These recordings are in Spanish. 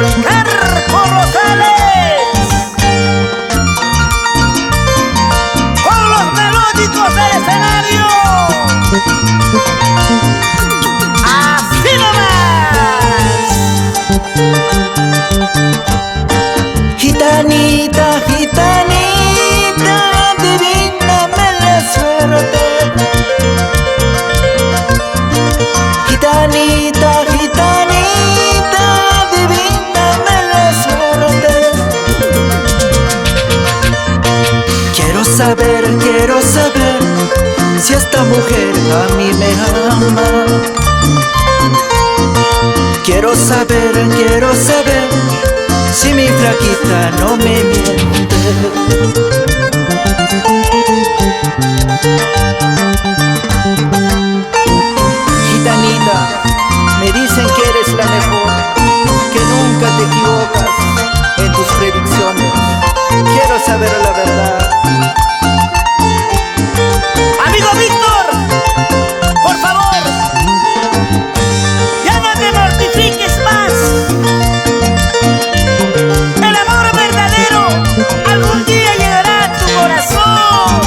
Policarpo Rosales, con los melódicos del escenario. Así nomás. Gitanita, gitanita, adivíname la suerte. Gitanita, gitanita, adivíname la suerte. Quiero saber si esta mujer a mí me ama. Quiero saber si mi flaquita no me miente. Gitanita, me dicen que eres la mejor, que nunca te equivocas en tus predicciones. Quiero saber la verdad. Amigo Víctor, por favor, ya no te mortifiques más. El amor verdadero algún día llegará a tu corazón.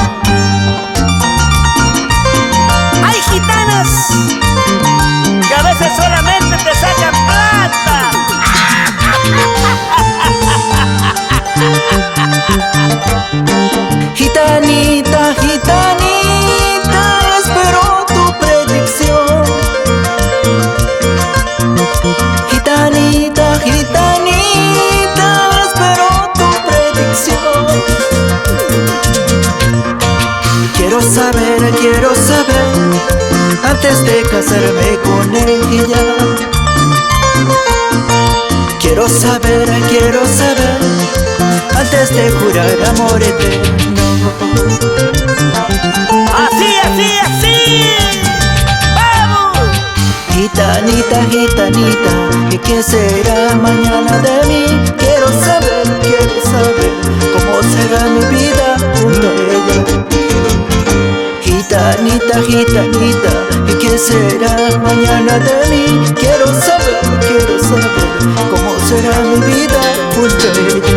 Hay gitanas que a veces solamente te sacan plata. Gitanita, gitanita, espero tu predicción. Gitanita, gitanita, espero tu predicción. Quiero saber, antes de casarme con ella. Quiero saber, antes de jurar amor eterno. Así, vamos. Gitanita, gitanita, ¿y qué será mañana de mí? Quiero saber cómo será mi vida junto a ella. Gitanita, gitanita, ¿y qué será mañana de mí? Quiero saber cómo será mi vida junto a ella.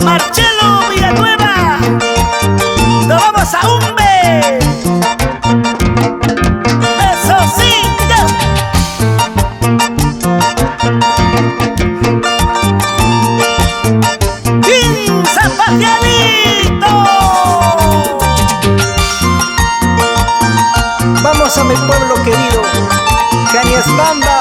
Marcelo Villanueva, nos vamos a Umbe. Eso sí, ya. ¡Sin Zapatianito! Vamos a mi pueblo querido, Cañas Bamba.